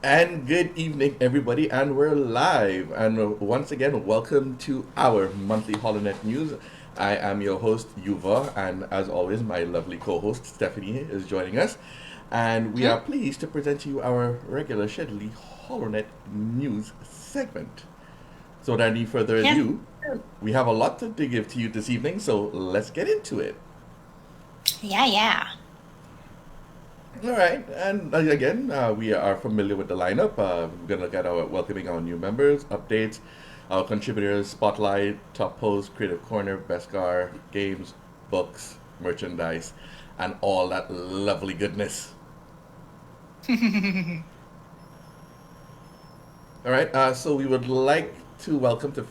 And good evening, everybody, and we're live. And once again, welcome to our monthly HoloNet news. I am your host, Yuva, and as always, my lovely co host, Stephanie, is joining us. And we are Hmm? pleased to present to you our regular scheduled HoloNet news segment. So, without any further Yes. ado, we have a lot to give to you this evening, so let's get into it. Yeah, yeah. All right, and again, we are familiar with the lineup. We're gonna look at our welcoming our new members, updates, our contributors, spotlight, top post, creative corner, best car, games, books, merchandise, and all that lovely goodness. All right, so we would like to welcome to our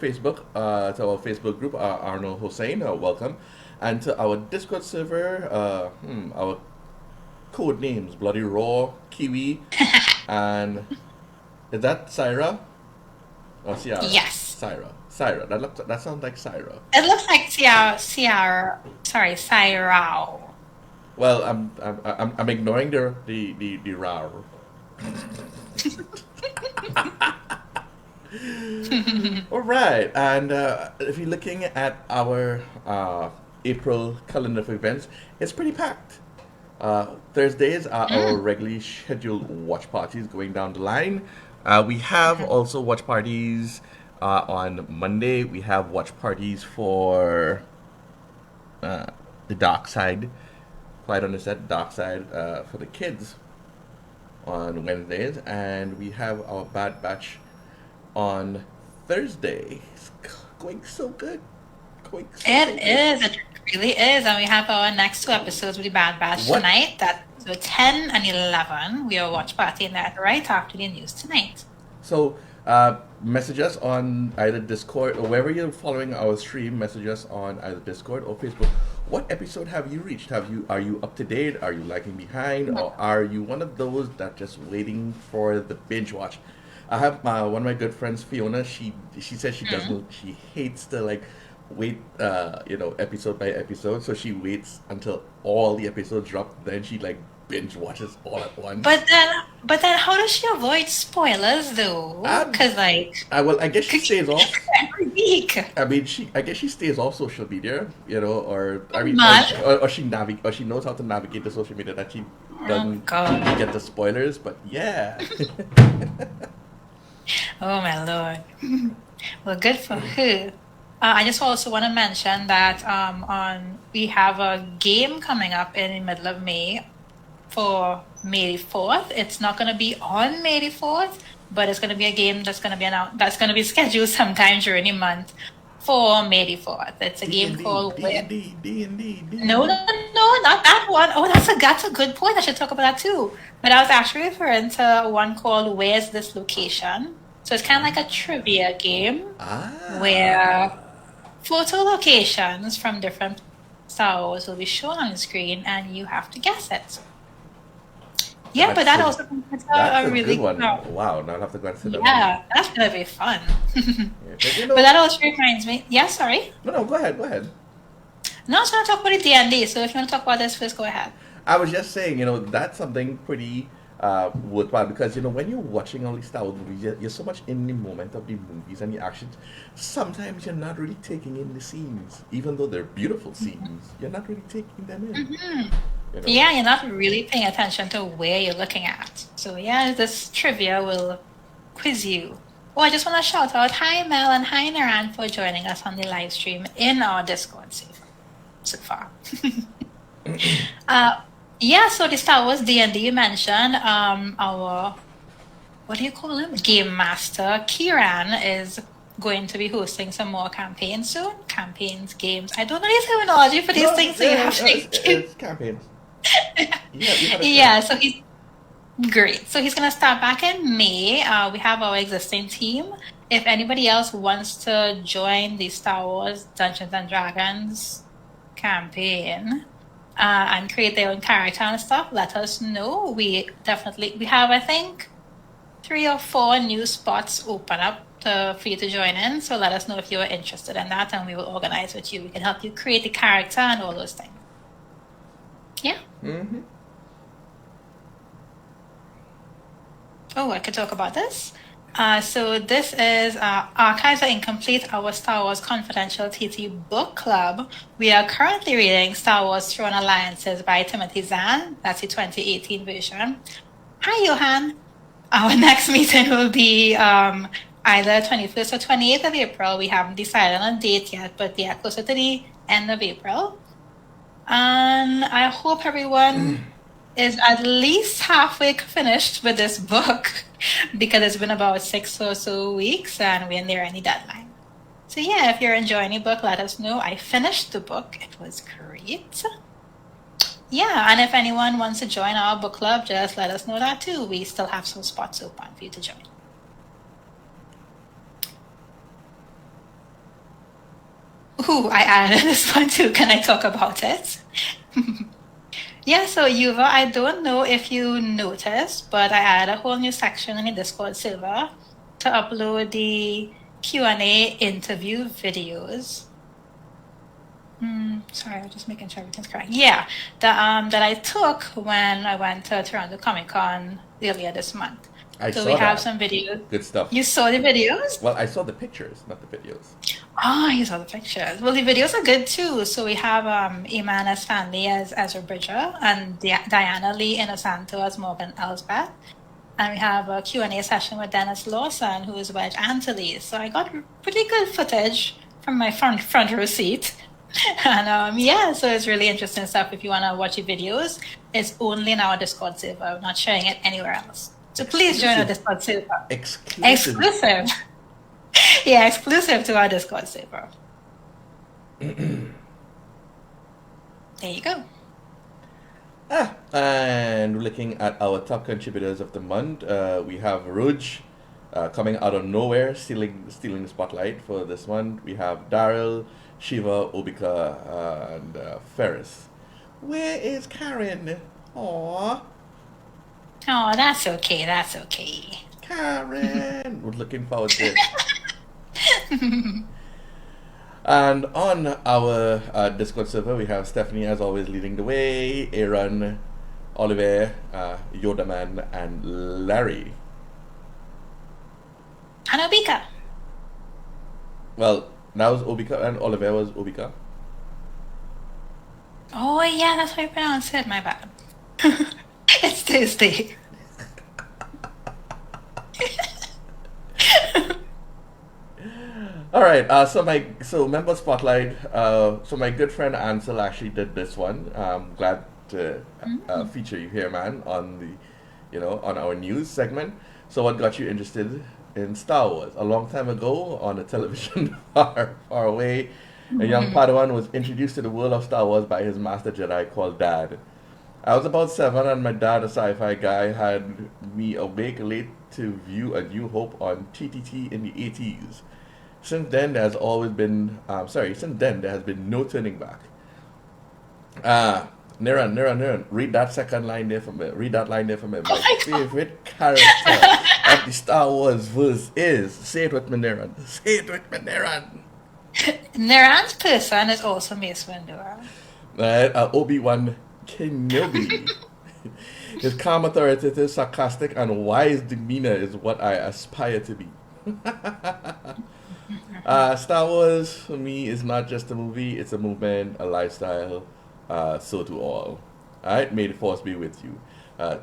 Facebook group, Arnold Hossein, welcome, and to our Discord server, our code names, Bloody Raw, Kiwi, and is that Syra or Ciara? Yes. Syra. Syra. That sounds like Syra. It looks like Sirao. Well, I'm ignoring the RAR. All right, and if you're looking at our April calendar of events, it's pretty packed. Thursdays are our Mm, regularly scheduled watch parties going down the line. We have mhm. also watch parties on Monday. We have watch parties for uh, the dark side, quite understand, dark side for the kids on Wednesdays. And we have our Bad Batch on Thursday. It's going so good. Going so It good. is. It really is. And we have our next two episodes with the Bad Batch What tonight. That's so 10 and 11. We are watch partying that right after the news tonight. So, message us on either Discord or wherever you're following our stream. Message us on either Discord or Facebook. What episode have you reached? Are you up to date? Are you lagging behind, or are you one of those that just waiting for the binge watch? I have one of my good friends, Fiona. She says she Mm. doesn't. She hates to like wait, episode by episode. So she waits until all the episodes drop. Then she like binge watches all at once. But then how does she avoid spoilers though? Um, Because like, I guess she stays off. every week. I guess she stays off social media, or I mean, Man. or she knows how to navigate the social media that she Oh doesn't God. get the spoilers. But yeah, Oh my Lord. Well, good for her. I just also want to mention that on we have a game coming up in the middle of May for May the 4th. It's not going to be on May the 4th, but it's going to be a game that's going to be announced, that's going to be scheduled sometime during the month for May the 4th. It's a D game and D, called D and D, D and D, D and No, D. no, no, not that one. Oh, that's a good point. I should talk about that too. But I was actually referring to one called Where's This Location? So it's kind of like a trivia game where Ah, photo locations from different Star Wars will be shown on the screen and you have to guess it. Yeah, but that's that a also is that's a a good really one. Wow, now I'll have to go and sit down and yeah, that's gonna be fun. yeah, because But that also reminds me, yeah, sorry. no, go ahead, go ahead. No, I was gonna talk about the D&D, so if you want to talk about this first, go ahead. I was just saying, that's something pretty worthwhile because when you're watching all these Star Wars movies, you're so much in the moment of the movies and the actions. Sometimes you're not really taking in the scenes, even though they're beautiful scenes. You're not really taking them in. Mhm. You know. Yeah, you're not really paying attention to where you're looking at. So yeah, this trivia will quiz you. Oh, I just want to shout out hi Mel and hi Naran for joining us on the live stream in our Discord so far. uh, yeah, so the Star Wars D&D you mentioned, our what do you call him? Game Master Kieran is going to be hosting some more campaigns soon. Campaigns, games. I don't know the terminology for these No, things, so you yeah, have to. it's campaigns. You had it Yeah, correct. so he's great. So he's gonna start back in May. We have our existing team. If anybody else wants to join the Star Wars Dungeons and Dragons campaign and create their own character and stuff, let us know. We have I think 3 or 4 new spots open up for you to join in. So let us know if you're interested in that, and we will organize with you. We can help you create the character and all those things. Yeah. Mm-hmm. Oh, I could talk about this. So this is Archives Are Incomplete, our Star Wars Confidential TT book club. We are currently reading Star Wars Throne Alliances by Timothy Zahn. That's the 2018 version. Hi, Johan. Our next meeting will be either 21st or 28th of April. We haven't decided on a date yet, but yeah, closer to the end of April. And I hope everyone is at least halfway finished with this book because it's been about 6 or so weeks and we're near any deadline. So yeah, if you're enjoying the book, let us know. I finished the book. It was great. Yeah, and if anyone wants to join our book club, just let us know that too. We still have some spots open for you to join. Ooh, I added this one too. Can I talk about it? Yeah, so Yuva, I don't know if you noticed, but I added a whole new section in the Discord server to upload the Q&A interview videos. Sorry, I'm just making sure everything's correct. Yeah, that I took when I went to Toronto Comic Con earlier this month. I So saw we have that. some videos. Good stuff. You saw the videos? Well, I saw the pictures, not the videos. Oh, you saw the pictures. Well, the videos are good too. So we have Imana Stanley as Ezra Bridger and Diana Lee Inosanto as Morgan Elsbeth. And we have a Q&A session with Dennis Lawson, who is Wedge Ancil A. So I got pretty good footage from my front row seat. And yeah, so it's really interesting stuff. If you want to watch the videos, it's only in our Discord server. We're not sharing it anywhere else. So please join our Discord server. Exclusive. Yeah, exclusive to our Discord server. There you go. And looking at our top contributors of the month, we have Rouge coming out of nowhere, stealing the spotlight for this month. We have Daryl, Shiva, Obika, and Ferris. Where is Karen? Aww. Oh, that's okay. That's okay. Karen! We're looking forward to it. And on our Discord server, we have Stephanie, as always, leading the way, Aaron, Oliver, Yodaman, and Larry. And Obika. Well, that was Obika, and Oliver was Obika. Oh, yeah, that's how you pronounce it. My bad. It's Tuesday. All right. So member spotlight. So my good friend Ancil actually did this one. I'm glad to feature you here, man, on on our news segment. So what got you interested in Star Wars? A long time ago, on a television far away, a young Padawan was introduced to the world of Star Wars by his master Jedi called Dad. I was about 7, and my dad, a sci-fi guy, had me awake late to view A New Hope on TTT in the 80s. Since then, there has been no turning back. Niran, read that second line there for me. Read that line there for me. My favorite character of the Star Wars verse is, say it with me, Niran. Say it with me, Niran. Niran's person is also Mace Windu. Obi-Wan Kenobi. His calm, authoritative, sarcastic, and wise demeanor is what I aspire to be. Star Wars, for me, is not just a movie, it's a movement, a lifestyle, so to all. Alright, may the force be with you.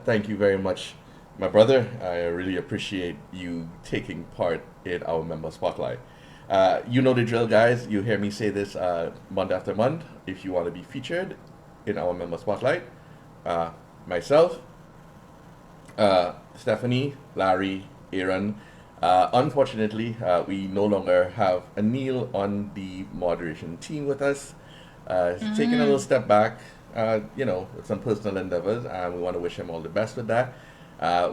Thank you very much, my brother. I really appreciate you taking part in our member spotlight. You know the drill, guys. You hear me say this month after month. If you want to be featured in our member spotlight, myself, Stephanie, Larry, Aaron. Unfortunately, we no longer have Anil on the moderation team with us. He's taking a little step back, with some personal endeavors, and we want to wish him all the best with that.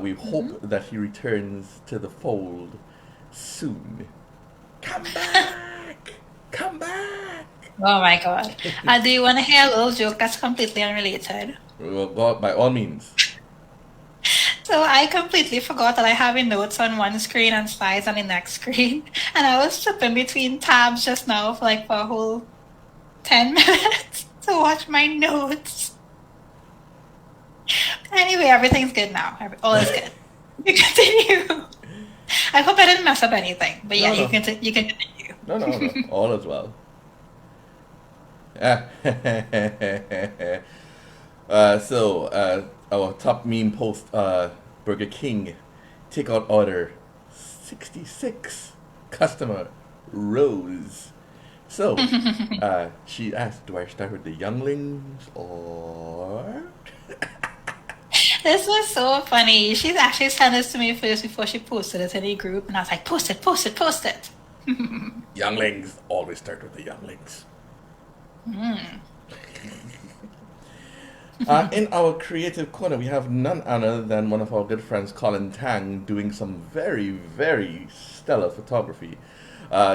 We hope that he returns to the fold soon. Come back! Come back! Oh my god. Do you want to hear a little joke that's completely unrelated? Well, by all means. So I completely forgot that I have notes on one screen and slides on the next screen. And I was flipping between tabs just now for a whole 10 minutes to watch my notes. Anyway, everything's good now. All is good. You continue. I hope I didn't mess up anything, but yeah, No, no, you can continue. no. All is well. Our top meme post, Burger King, takeout order 66, customer Rose. So, she asked, do I start with the younglings or? This was so funny. She's actually sent this to me first before she posted it in the group, and I was like, post it, post it, post it. Younglings, always start with the younglings. In our creative corner, we have none other than one of our good friends, Colin Tang, doing some very, very stellar photography.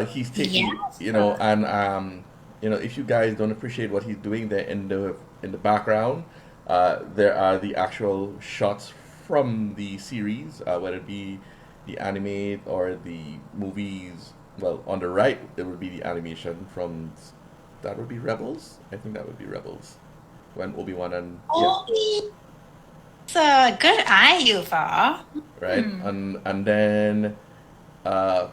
He's taking, Yes. if you guys don't appreciate what he's doing there in the background, there are the actual shots from the series, whether it be the anime or the movies. Well, on the right, it would be the animation from that would be Rebels. I think that would be Rebels when Obi-Wan and Oh, it's a good eye, Yuva. right, and then uh,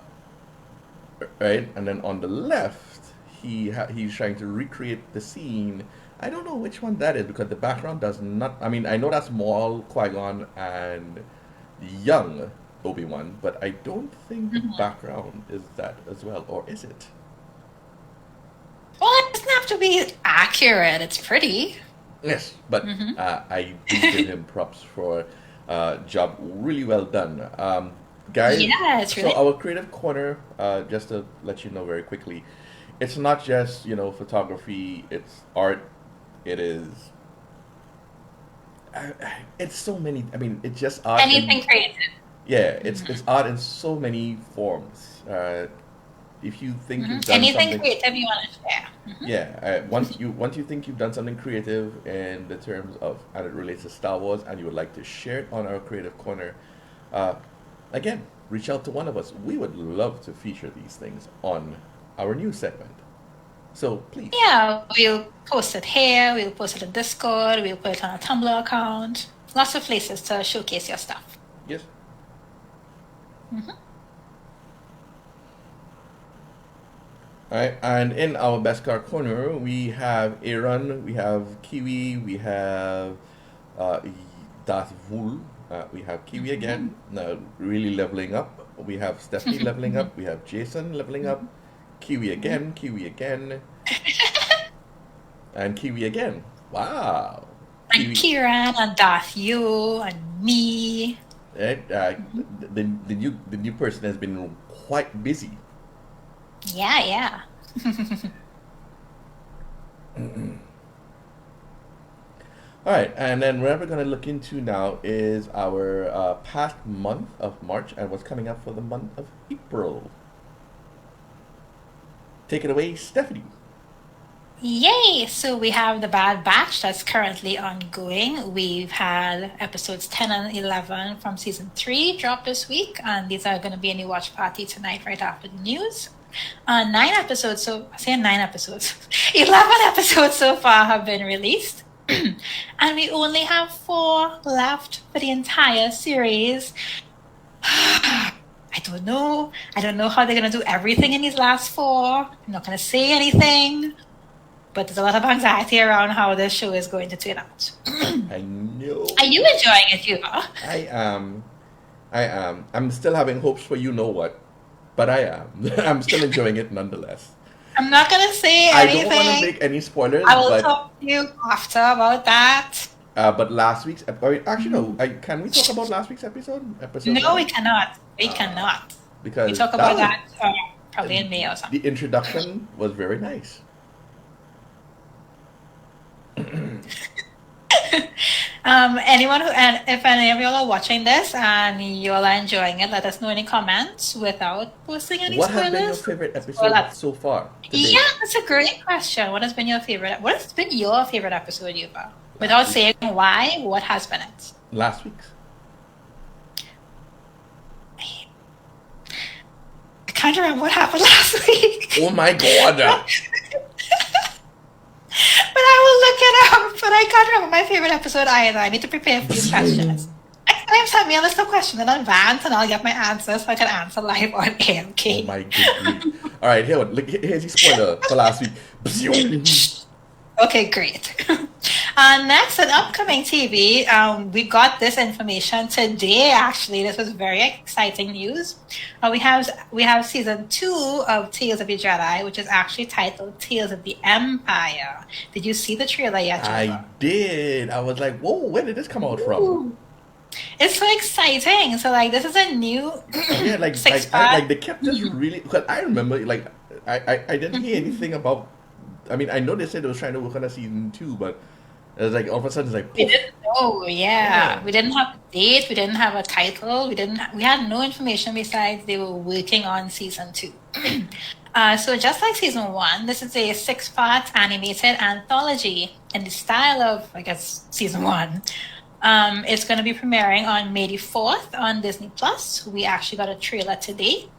right, and then on the left, he's trying to recreate the scene. I don't know which one that is because the background does not. I mean, I know that's Maul, Qui-Gon, and young Obi-Wan, but I don't think the background is that as well, or is it? Well, it doesn't have to be accurate. It's pretty. Yes, but I do give him props for job really well done. Guys, Yeah, it's so really. our creative corner, just to let you know very quickly, it's not just, photography, it's art, it is, it's so many, I mean, it's just art Anything creative. yeah, it's art in so many forms. If you think you've done Anything something, creative you want to share. yeah, once you think you've done something creative in the terms of and it relates to Star Wars and you would like to share it on our creative corner, uh, again, reach out to one of us. We would love to feature these things on our news segment. So please, Yeah, we'll post it here, we'll post it in Discord, we'll put it on a Tumblr account. Lots of places to showcase your stuff. yes. All right, and in our best car corner, we have Aaron, we have Kiwi, we have uh, Darth Vul, we have Kiwi again, really leveling up. We have Stephanie leveling up. We have Jason leveling up. Kiwi again, and Kiwi again. Wow. And Kiwi, Kieran and Darth you and me. right? The new person has been quite busy. Yeah. All right, and then what we're going to look into now is our past month of March and what's coming up for the month of April. Take it away, Stephanie. Yay! So we have the Bad Batch that's currently ongoing. We've had episodes 10 and 11 from season 3 drop this week, and these are going to be a new watch party tonight right after the news. 9 episodes, so I say 9 episodes, 11 episodes so far have been released. And we only have 4 left for the entire series. I don't know. I don't know how they're going to do everything in these last 4. I'm not going to say anything. But there's a lot of anxiety around how this show is going to turn out. I know. Are you enjoying it, Yuva? I am. I am. I'm still having hopes for you know what, but I am. I'm still enjoying it nonetheless. I'm not going to say I anything. don't want to make any spoilers, I will but talk to you after about that. but last week's actually no. Can we talk about last week's episode? Episode No, we 1? cannot. We cannot. Because We talk about was- that probably in May or something. The introduction was very nice. Anyone who, and if any of y'all are watching this and y'all are enjoying it, let us know any comments without posting any What spoilers. has been your favorite episode Spoilers. so far? Today? Yeah, that's a great question. What has been your favorite? What has been your favorite episode, Yuba? Without saying why, what has been it? Last week's. I can't remember what happened last week. Oh my god! But I will look it up. But I can't remember my favorite episode either. I need to prepare for these questions. Next time time send me a list of questions in advance and I'll get my answers so I can answer live on air, Oh okay? my good grief. All right, here's the spoiler for last week. Bzzoom. Okay, great. Next, on upcoming TV, we got this information today. Actually, this was very exciting news. We have season 2 of Tales of the Jedi, which is actually titled Tales of the Empire. Did you see the trailer yet, I Yuva? did. I was like, whoa, where did this come out from? Ooh. It's so exciting. So, like, this is a new Yeah, six part. they kept just really because I remember like I didn't hear anything about. I mean, I know they said they was trying to work on a season 2, but it was like all of a sudden it's like We poof. didn't know, yeah. Yeah. We didn't have a date, we didn't have a title, we had no information besides they were working on season 2. So just like season 1, this is a 6-part animated anthology in the style of, I guess, season 1. It's going to be premiering on May the 4th on Disney Plus. We actually got a trailer today.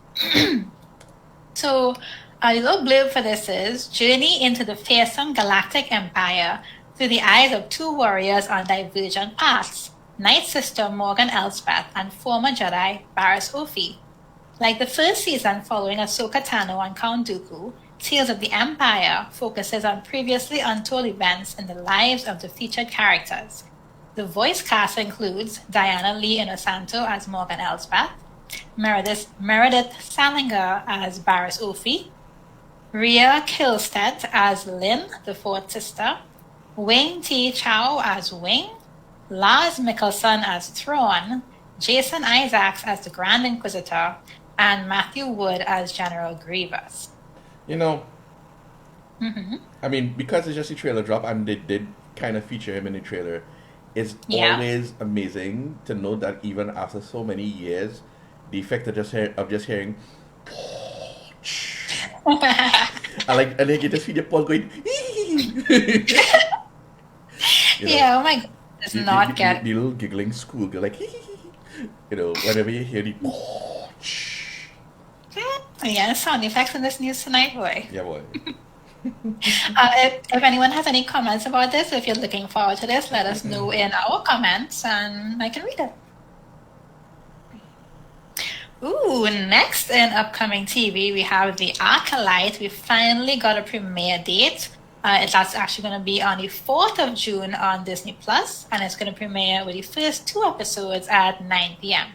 So, a little blurb for this is journey into the fearsome galactic empire through the eyes of 2 warriors on divergent paths, Night Sister Morgan Elsbeth and former Jedi Barriss Offee. Like the first season following Ahsoka Tano and Count Dooku, Tales of the Empire focuses on previously untold events in the lives of the featured characters. The voice cast includes Diana Lee Inosanto as Morgan Elsbeth, Meredith Salinger as Barriss Offee, Rhea Kilstead as Lynn, the fourth sister, Wing T. Chow as Wing, Lars Mikkelsen as Thrawn, Jason Isaacs as the Grand Inquisitor, and Matthew Wood as General Grievous. You know, Hmm. I mean, because it's just a trailer drop and they did kind of feature him in the trailer, it's Yeah. always amazing to know that even after so many years, the effect of just hearing I like you just feel your pulse going you know Yeah, oh my God, does not get. the little giggling schoolgirl like whenever you hear the Yeah, sound effects in this news tonight, boy. yeah boy. If anyone has any comments about this, if you're looking forward to this, let us know in our comments and I can read it. Ooh, next in upcoming TV, we have The Acolyte. We finally got a premiere date. That's actually going to be on the 4th of June on Disney Plus, and it's going to premiere with the first 2 episodes at 9 p.m.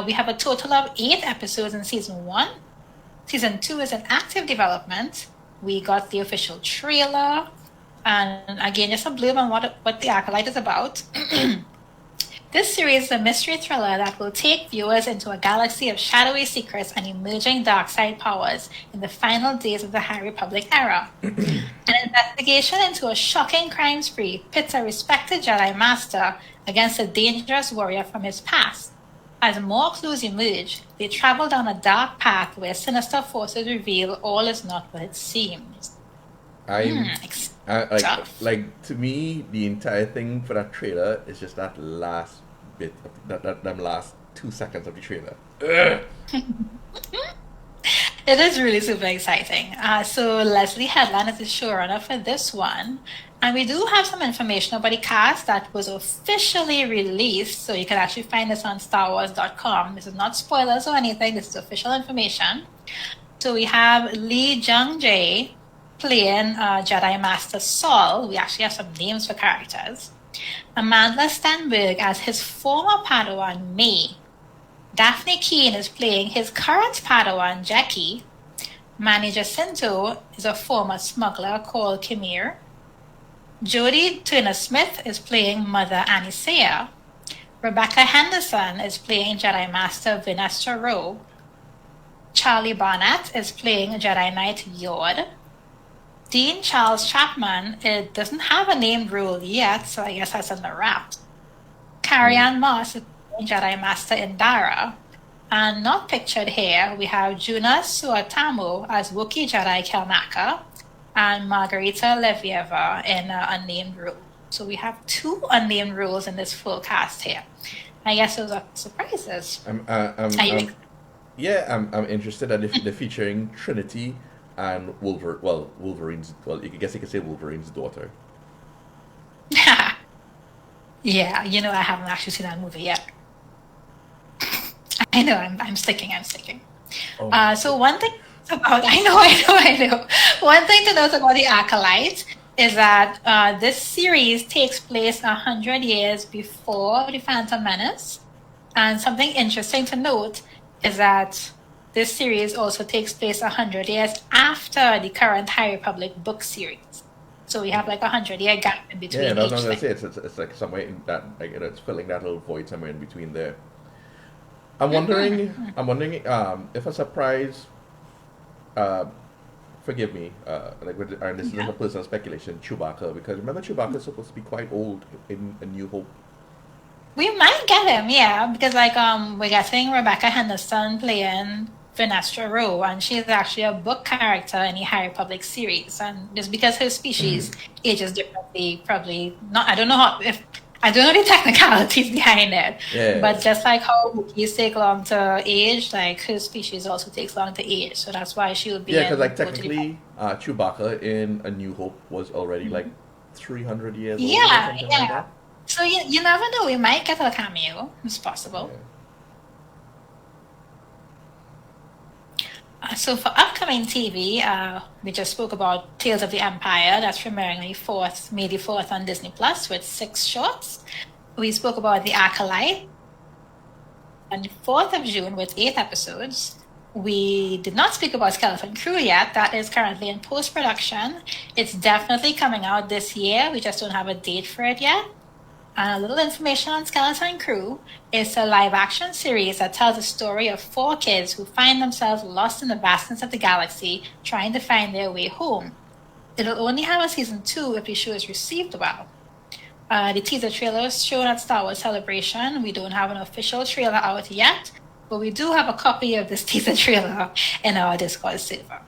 We have a total of 8 episodes in season 1. Season 2 is in active development. We got the official trailer, and again, just a blurb on what The Acolyte is about. This series is a mystery thriller that will take viewers into a galaxy of shadowy secrets and emerging dark side powers in the final days of the High Republic era. An investigation into a shocking crime spree pits a respected Jedi Master against a dangerous warrior from his past. As more clues emerge, they travel down a dark path where sinister forces reveal all is not what it seems. I'm Stuff. like to me the entire thing for that trailer is just that last bit of them last 2 seconds of the trailer. Ugh. It is really super exciting. So Leslie Headland is the showrunner for this one. And we do have some information about the cast that was officially released. So you can actually find this on StarWars.com. This is not spoilers or anything. This is official information. So we have Lee Jung-jae playing Jedi Master Saul. We actually have some names for characters. Amanda Stenberg as his former Padawan May. Daphne Keane is playing his current Padawan Jackie. Manny Jacinto is a former smuggler called Kimir. Jodie Turner-Smith is playing Mother Anisea. Rebecca Henderson is playing Jedi Master Vinestra Rowe. Charlie Barnett is playing Jedi Knight Yord. Dean Charles Chapman, it doesn't have a named role yet, so I guess that's in the wraps. Carrie Ann Moss is playing Jedi Master Indara. And not pictured here, we have Juna Suotamo as Wookiee Jedi Kelnaka and Margarita Levieva in an unnamed role. So we have 2 unnamed roles in this full cast here. I guess those are surprises. I'm interested that they're featuring Trinity and Wolverine's. Well, I guess you could say Wolverine's daughter. Yeah, I haven't actually seen that movie yet. I know, I'm sticking. Oh my So goodness. one thing about I know. One thing to note about the Acolyte is that this series takes place 100 years before the Phantom Menace, and something interesting to note is that this series also takes place 100 years after the current High Republic book series. So we have like 100-year gap in Yeah, between and I was each not gonna thing. say it's like somewhere in that like it's filling that little void somewhere in between there. I'm wondering Hmm. if a surprise uh, forgive me, and this is Yeah. a personal speculation, Chewbacca, because remember Chewbacca is supposed to be quite old in A New Hope. We might get him, yeah, because like we're getting Rebecca Henderson playing Finestra Rowe, and she's actually a book character in the High Republic series. And just because her species ages differently, probably not. I don't know the technicalities behind it, but Yeah, just like how Wookiees take long to age, like her species also takes long to age. So that's why she would be yeah, because in like both of the. technically, Chewbacca in A New Hope was already like 300 years old or Yeah, something like yeah. that. So you never know. We might get a cameo. It's possible. Yeah. So for upcoming TV, we just spoke about Tales of the Empire. That's premiering May the 4th on Disney Plus with 6 shorts. We spoke about The Acolyte on the 4th of June with 8 episodes. We did not speak about Skeleton Crew yet. That is currently in post-production. It's definitely coming out this year. We just don't have a date for it yet. A little information on Skeleton Crew. It's a live-action series that tells the story of 4 kids who find themselves lost in the vastness of the galaxy, trying to find their way home. It'll only have a season 2 if the show is received well. The teaser trailer was shown at Star Wars Celebration. We don't have an official trailer out yet, but we do have a copy of this teaser trailer in our Discord server.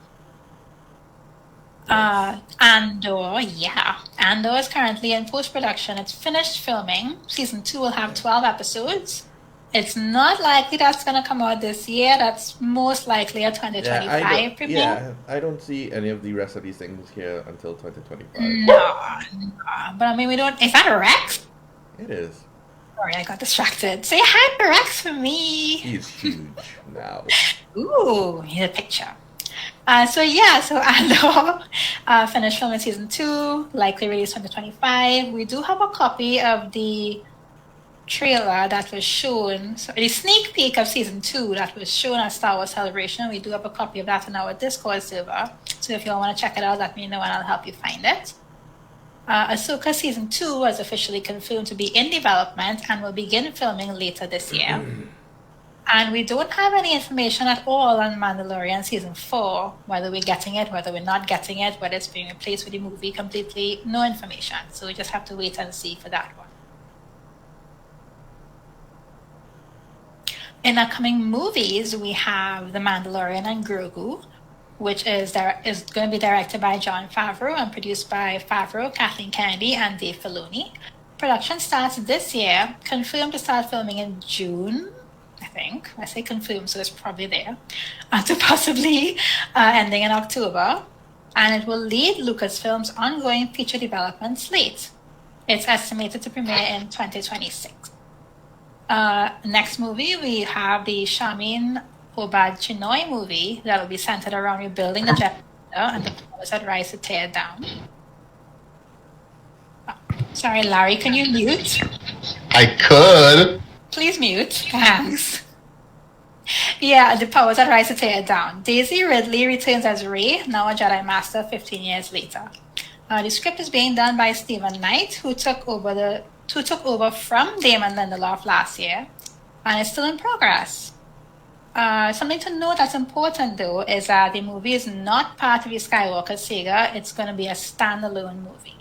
Nice. Andor, yeah. Andor is currently in post-production. It's finished filming. Season 2 will have 12 episodes. It's not likely that's going to come out this year. That's most likely a Yeah, I don't. 2025 premiere. Yeah, I don't see any of the rest of these things here until 2025. No, no. But I mean, we don't. Is that a Rex? It is. Sorry, I got distracted. Say hi to Rex for me. He's huge now. Ooh, here's a picture. So Andor finished filming season 2, likely released 2025. We do have a copy of the trailer that was shown, so the sneak peek of season 2 that was shown at Star Wars Celebration. We do have a copy of that in our Discord server. So if you all want to check it out, let me know and I'll help you find it. Ahsoka season 2 was officially confirmed to be in development and will begin filming later this year. And we don't have any information at all on Mandalorian season 4, whether we're getting it, whether we're not getting it, whether it's being replaced with the movie completely. No information. So we just have to wait and see for that one. In upcoming movies, we have The Mandalorian and Grogu, which is going to be directed by Jon Favreau and produced by Favreau, Kathleen Kennedy, and Dave Filoni. Production starts this year, confirmed to start filming in June, I think. I say confirmed, so it's probably there, to possibly ending in October. And it will lead Lucasfilm's ongoing feature development slate. It's estimated to premiere in 2026. Next movie, we have the Shamin Obad Chinoy movie that will be centered around rebuilding the Jedi and the powers that rise to tear it down. Sorry, Larry, can you mute? I could. Please mute. Thanks. Yeah, the powers that rise to tear it down. Daisy Ridley returns as Rey, now a Jedi Master 15 years later. The script is being done by Stephen Knight, who took over from Damon Lindelof last year, and it's still in progress. Something to note that's important, though, is that the movie is not part of the Skywalker saga. It's going to be a standalone movie.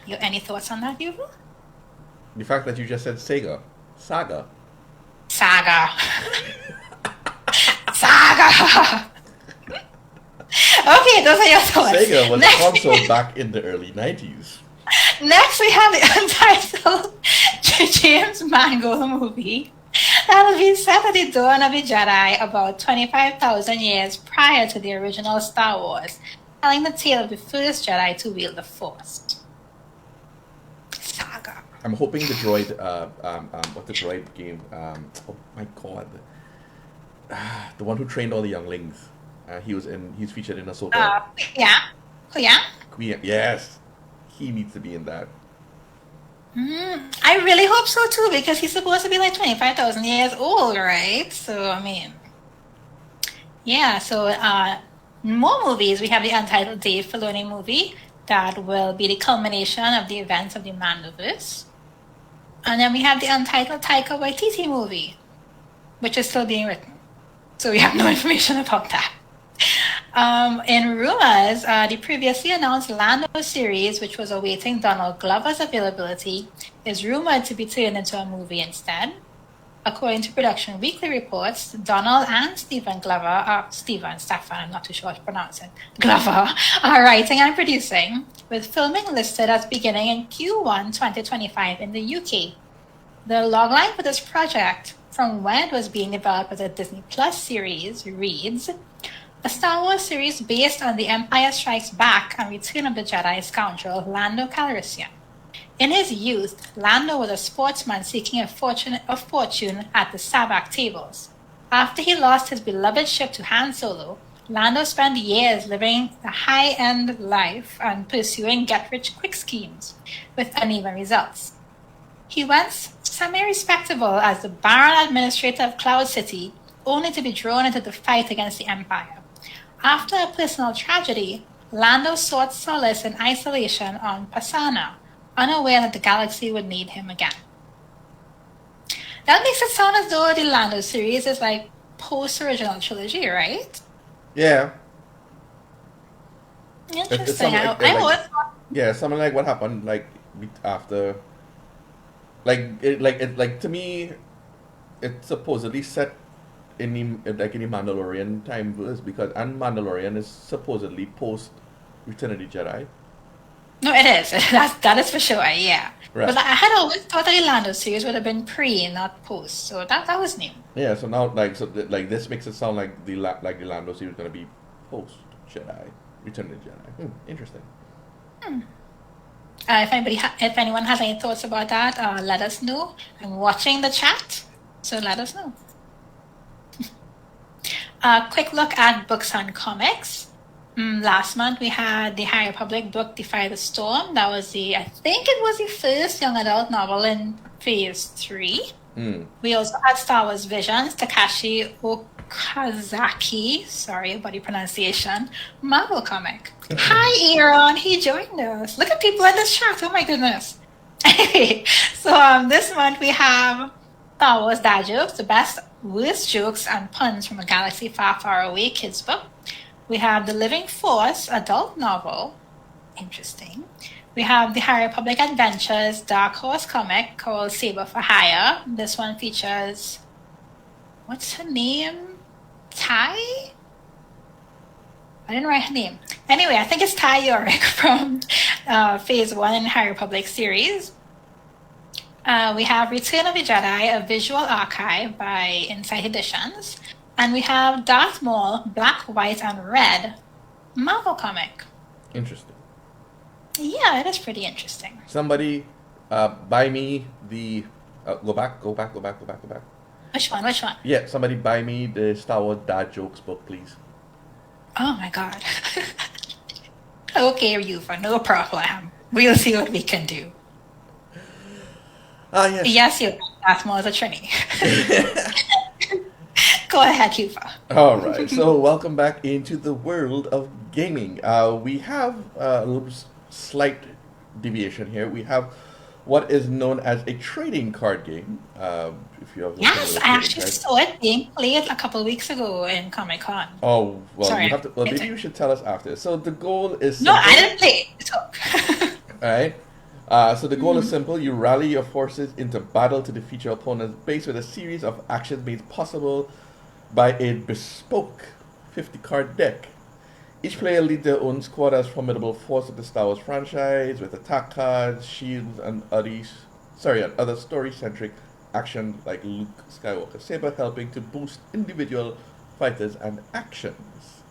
Any thoughts on that, Yuva? The fact that you just said Saga. Saga. Okay, those are your thoughts. Sega was a console back in the early 90s. Next, we have the untitled James Mangold movie that will be set at the dawn of the Jedi about 25,000 years prior to the original Star Wars, telling the tale of the first Jedi to wield the Force. Saga. I'm hoping the droid, what's the droid game? Oh my god, the one who trained all the younglings. He's featured in Ahsoka. Yeah. Yeah. Queen, yes, he needs to be in that. I really hope so too, because he's supposed to be like 25,000 years old, right? So, I mean, yeah. So, more movies. We have the untitled Dave Filoni movie that will be the culmination of the events of the Mandoverse. And then we have the untitled Taika Waititi movie, which is still being written. So we have no information about that. In rumors, the previously announced Lando series, which was awaiting Donald Glover's availability, is rumored to be turned into a movie instead. According to Production Weekly reports, Donald and Stefan, I'm not too sure how to pronounce it, Glover, are writing and producing, with filming listed as beginning in Q1 2025 in the UK. The logline for this project, from when it was being developed as a Disney Plus series, reads, a Star Wars series based on The Empire Strikes Back and Return of the Jedi scoundrel Lando Calrissian. In his youth, Lando was a sportsman seeking a fortune at the Sabak tables. After he lost his beloved ship to Han Solo, Lando spent years living a high-end life and pursuing get-rich-quick schemes, with uneven results. He went semi-respectable as the Baron Administrator of Cloud City, only to be drawn into the fight against the Empire. After a personal tragedy, Lando sought solace in isolation on Pasana, unaware that the galaxy would need him again. That makes it sound as though the Lando series is like post-original trilogy, right? Yeah. Interesting. Yeah, something like what happened like after. To me, it's supposedly set in the Mandalorian time verse because Mandalorian is supposedly post Return of the Jedi. No, it is. That is for sure. Yeah. Right. But I had always thought the Lando series would have been pre, not post. So that was new. Yeah. So now, this makes it sound like the Lando series is gonna be post Jedi, Return of the Jedi. Interesting. If anyone has any thoughts about that, let us know. I'm watching the chat, so let us know. A quick look at books and comics. Last month we had the High Republic book Defy the Storm. That was I think it was the first young adult novel in Phase 3. We also had Star Wars Visions, Takashi Okazaki, sorry about the pronunciation, Marvel comic. Hi Aaron, he joined us. Look at people in this chat, oh my goodness. Anyway, so this month we have Star Wars Dad Jokes, the best, worst jokes and puns from a galaxy far, far away kids book. We have The Living Force adult novel. Interesting. We have the High Republic Adventures Dark Horse comic called Saber for Hire. This one features, what's her name? Tai? I didn't write her name. Anyway, I think it's Ty Yorick from Phase 1 in High Republic series. We have Return of the Jedi, a visual archive by Insight Editions. And we have Darth Maul, Black, White, and Red, Marvel comic. Interesting. Yeah, it is pretty interesting. Somebody buy me the... Go back. Which one? Yeah, somebody buy me the Star Wars Dad Jokes book, please. Oh my god. Okay, Yuva, no problem. We'll see what we can do. Yes. Yes, you. Darth Maul is a Trini. Go ahead, Yuva. All right. So welcome back into the world of gaming. We have a little slight deviation here. We have what is known as a trading card game. If you have yes, I actually saw it being played a couple of weeks ago in Comic-Con. Oh, well, sorry, you have to, well maybe you should tell us after. So the goal is simple. No, I didn't play it. All right. So the goal is simple. You rally your forces into battle to defeat your opponents based with a series of actions made possible by a bespoke 50-card deck. Each player leads their own squad as formidable force of the Star Wars franchise with attack cards, shields, and other story-centric action like Luke Skywalker's saber helping to boost individual fighters and actions.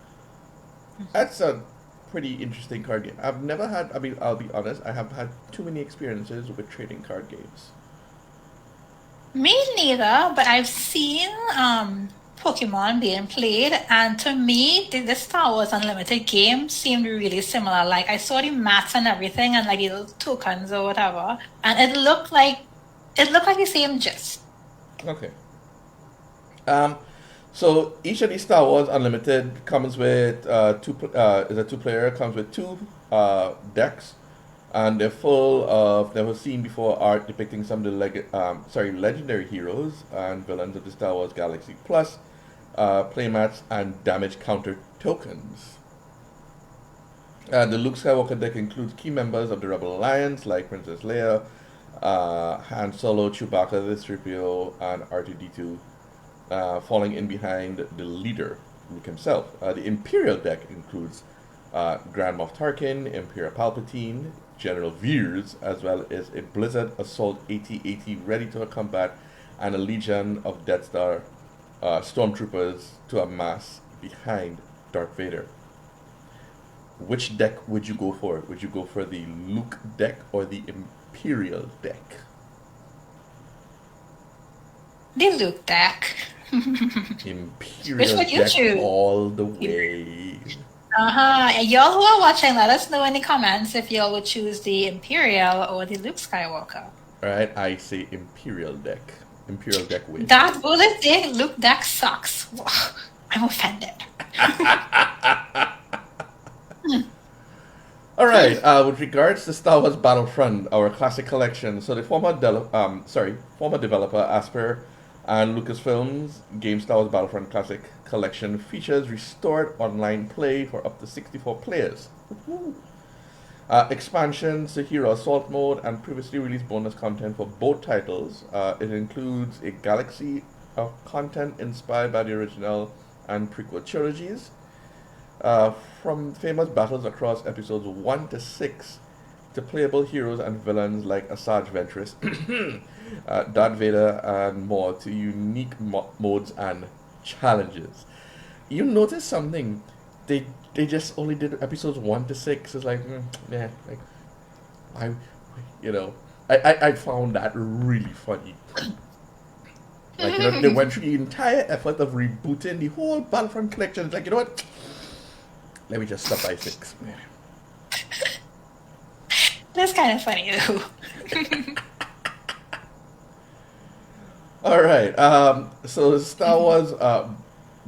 That's a pretty interesting card game. I've never had. I mean, I'll be honest. I haven't had too many experiences with trading card games. Me neither, but I've seen Pokemon being played, and to me, the Star Wars Unlimited game seemed really similar. Like I saw the mats and everything, and like the little tokens or whatever, and it looked like the same gist. Okay. So each of these Star Wars Unlimited comes with is a two-player, comes with two decks, and they're full of never seen before art depicting some of the legendary heroes and villains of the Star Wars galaxy, plus playmats and damage counter tokens. The Luke Skywalker deck includes key members of the Rebel Alliance like Princess Leia, Han Solo, Chewbacca, the 3PO, and R2D2, falling in behind the leader, Luke himself. The Imperial deck includes Grand Moff Tarkin, Imperial Palpatine, General Veers, as well as a Blizzard Assault AT-AT ready to combat, and a legion of Death Star stormtroopers to amass behind Darth Vader. Which deck would you go for? Would you go for the Luke deck or the Imperial deck? The Luke deck. Imperial Which would you deck choose? all the way. Y'all who are watching, let us know in the comments if y'all would choose the Imperial or the Luke Skywalker. Alright, I say Imperial deck. Imperial deck wins. That bullet day, Luke deck sucks. I'm offended. Alright, with regards to Star Wars Battlefront, our classic collection, so the former developer Asper and Lucasfilm's game Star Wars Battlefront Classic Collection features restored online play for up to 64 players. Expansions to Hero Assault mode and previously released bonus content for both titles. It includes a galaxy of content inspired by the original and prequel trilogies, from famous battles across episodes 1 to 6 to playable heroes and villains like Asajj Ventress, Darth Vader, and more, to unique modes and challenges. You notice something? They just only did episodes 1 to 6. It's like, yeah, like I found that really funny. Like, they went through the entire effort of rebooting the whole Battlefront collection. It's like, you know what? Let me just stop by 6. That's kind of funny though. Alright, so Star Wars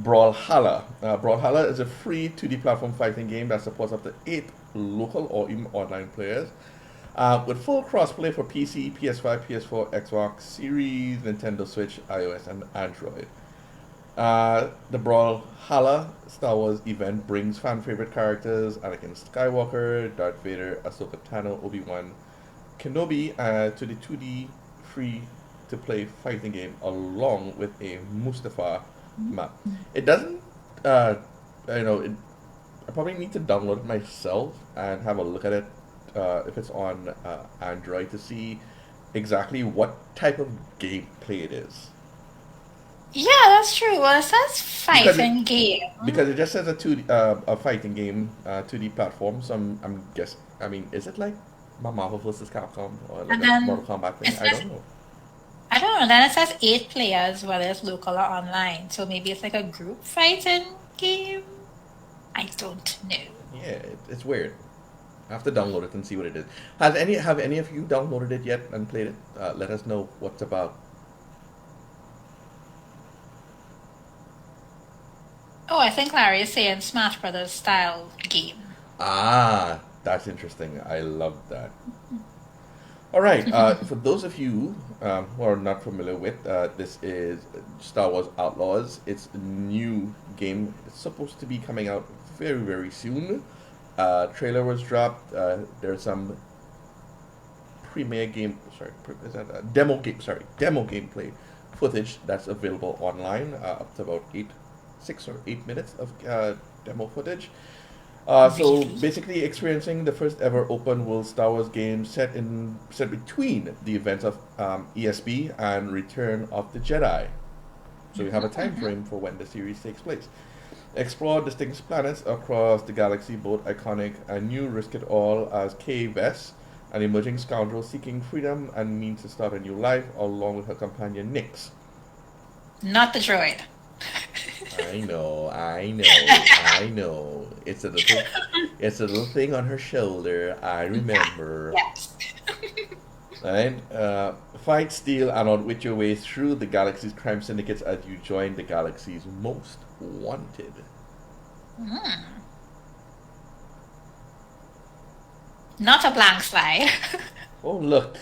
Brawlhalla. Brawlhalla is a free 2D platform fighting game that supports up to 8 local or even online players, with full crossplay for PC, PS5, PS4, Xbox Series, Nintendo Switch, iOS, and Android. The Brawlhalla Star Wars event brings fan favorite characters Anakin Skywalker, Darth Vader, Ahsoka Tano, Obi-Wan Kenobi to the 2D free to play fighting game along with a Mustafar map. It doesn't, I probably need to download it myself and have a look at it if it's on Android to see exactly what type of gameplay it is. Yeah, that's true. Well, it says fighting game. Because it just says a fighting game, 2D platform. So I'm guessing. I mean, is it like Marvel vs. Capcom or like a Mortal Kombat thing? I don't know. I don't know. Then it says 8 players, whether it's local or online. So maybe it's like a group fighting game. I don't know. Yeah, it's weird. I have to download it and see what it is. Have any of you downloaded it yet and played it? Let us know what's about. Oh, I think Larry is saying Smash Brothers style game. Ah, that's interesting. I love that. All right. For those of you who are not familiar with, this is Star Wars Outlaws. It's a new game. It's supposed to be coming out very, very soon. Trailer was dropped. There's some premiere game. Demo gameplay footage that's available online. Up to about 6 or 8 minutes of demo footage. So basically experiencing the first ever open world Star Wars game set between the events of ESB and Return of the Jedi. So we have a time frame for when the series takes place. Explore distinct planets across the galaxy, both iconic and new. Risk it all as Kay Vess, an emerging scoundrel seeking freedom and means to start a new life, along with her companion Nyx. Not the droid. I know. It's a little thing on her shoulder. I remember. Yes. Right? Fight, steal, and outwit your way through the galaxy's crime syndicates as you join the galaxy's most wanted. Not a blank slide. Oh, look.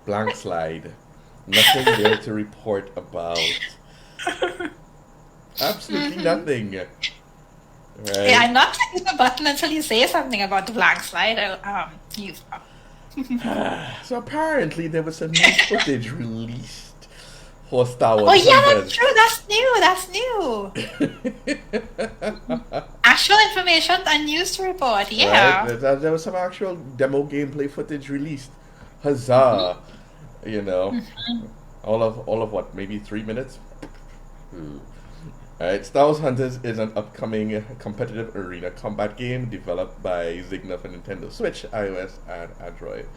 Blank slide. Nothing there to report about. Absolutely nothing. Right? Yeah, I'm not clicking the button until you say something about the blank slide. Yuva. So apparently there was some new footage released for Star Wars. Oh yeah, that's true. That's new. Actual information and news to report. Yeah. Right? There was some actual demo gameplay footage released. Huzzah! You know, all of what, maybe 3 minutes. Alright, Star Wars Hunters is an upcoming competitive arena combat game developed by Zynga for Nintendo Switch, iOS, and Android.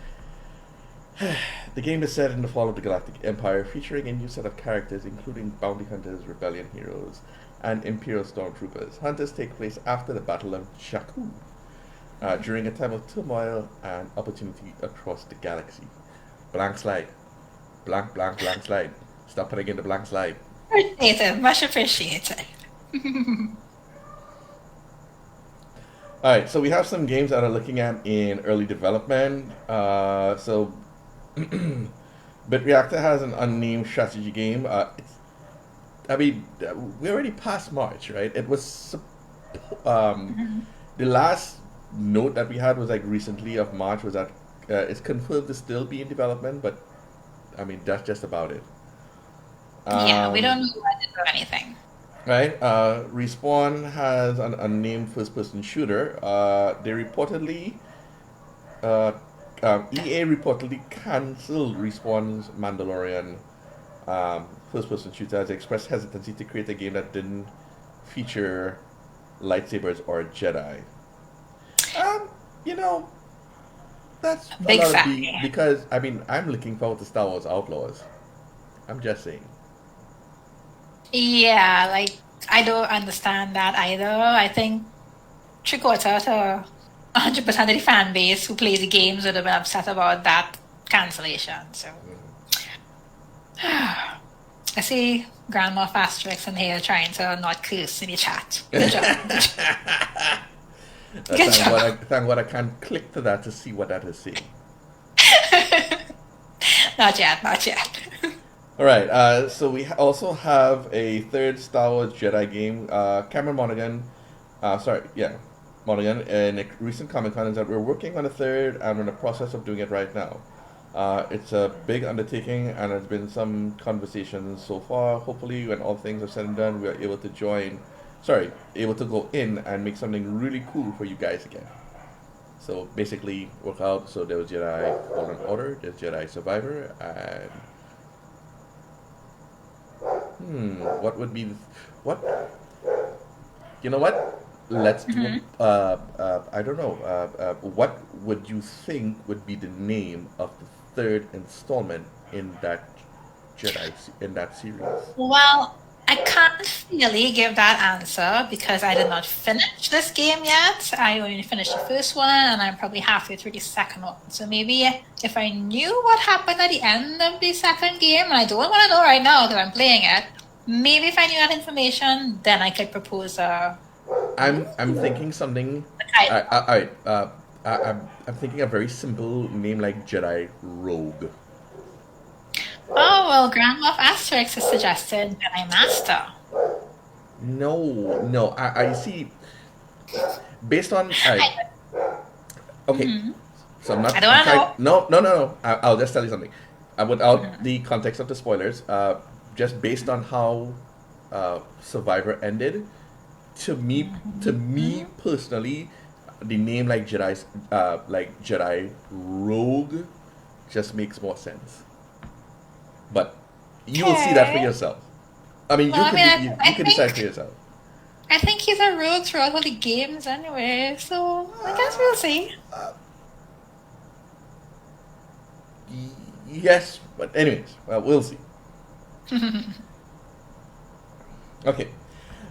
The game is set in the fall of the Galactic Empire, featuring a new set of characters including bounty hunters, rebellion heroes, and Imperial stormtroopers. Hunters take place after the Battle of Jakku, during a time of turmoil and opportunity across the galaxy. Blank slide. Blank slide. Stop putting in the blank slide. Appreciated. Much appreciated. Alright, so we have some games that are looking at in early development. So BitReactor has an unnamed strategy game. We're already past March, right? It was the last note that we had was like recently of March was that it's confirmed to still be in development, but I mean that's just about it. Yeah, we don't know what to do anything. Right? Respawn has an unnamed first-person shooter. They reportedly, EA reportedly cancelled Respawn's Mandalorian first-person shooter as they expressed hesitancy to create a game that didn't feature lightsabers or Jedi. You know, that's Big a lot fan. of because I mean I'm looking forward to Star Wars Outlaws. I'm just saying. Yeah, like I don't understand that either. I think 3/4 to 100% of the fan base who plays the games would have been upset about that cancellation. So I see Grandma Fastrix in here trying to not curse in the chat. Good job. Good job. Thank God I can't click to that to see what that is saying. Not yet. Alright, so we also have a third Star Wars Jedi game. Cameron Monaghan, Monaghan, in a recent Comic Con is that we're working on a third and we're in the process of doing it right now. It's a big undertaking and there's been some conversations so far. Hopefully when all things are said and done, we are able to go in and make something really cool for you guys again. So basically work out, so there was Jedi Fallen Order, there's Jedi Survivor, and what would be you know what? Let's do I don't know. What would you think would be the name of the third installment in that series? Well, I can't really give that answer because I did not finish this game yet. I only finished the first one and I'm probably halfway through the second one. So maybe if I knew what happened at the end of the second game, and I don't want to know right now that I'm playing it, maybe if I knew that information, then I could propose a... I'm thinking something... I'm thinking a very simple name like Jedi Rogue. Oh, well, Grand Moff Asterix has suggested Jedi Master. No, I see. Based on... okay, so I'm not... I don't know. No. I'll just tell you something. Without the context of the spoilers, just based on how Survivor ended, to me personally, the name like Jedi Rogue just makes more sense. But you'll see that for yourself. I mean, you can decide for yourself. I think he's a rogue throughout all the games anyway, so I guess we'll see. Yes, but anyways, well, we'll see. Okay.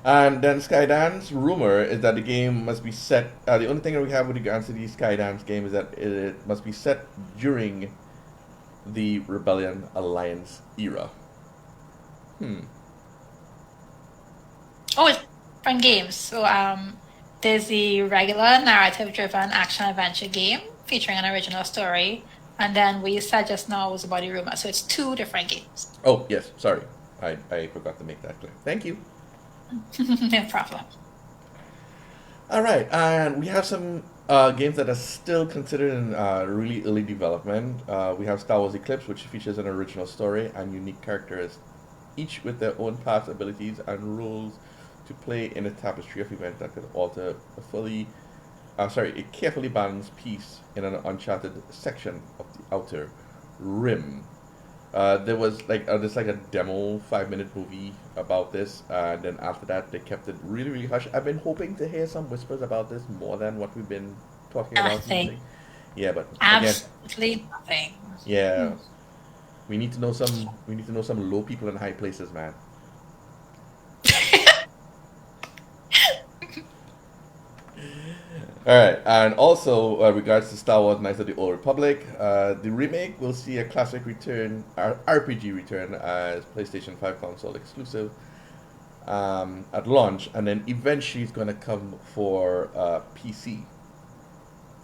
And then Skydance, rumor is that the game must be set. The only thing that we have with regards to the Skydance game is that it must be set during the Rebellion Alliance era. Oh, it's different games. So there's the regular narrative-driven action-adventure game featuring an original story, and then what you said just now was about the rumor. So it's 2 different games. Oh, yes, sorry. I forgot to make that clear. Thank you. No problem. All right, and we have some games that are still considered in really early development. We have Star Wars Eclipse, which features an original story and unique characters, each with their own paths, abilities, and rules to play in a tapestry of events that could alter a carefully balanced piece in an uncharted section of the Outer Rim. There was there's like a demo 5-minute movie about this, and then after that they kept it really, really hush. I've been hoping to hear some whispers about this more than what we've been talking about. Nothing. Yeah, but Absolutely nothing. yeah, we need to know some. We need to know some low people in high places, man. All right, and also regards to Star Wars: Knights of the Old Republic, the remake will see a classic return, RPG return as PlayStation 5 console exclusive at launch, and then eventually it's going to come for PC.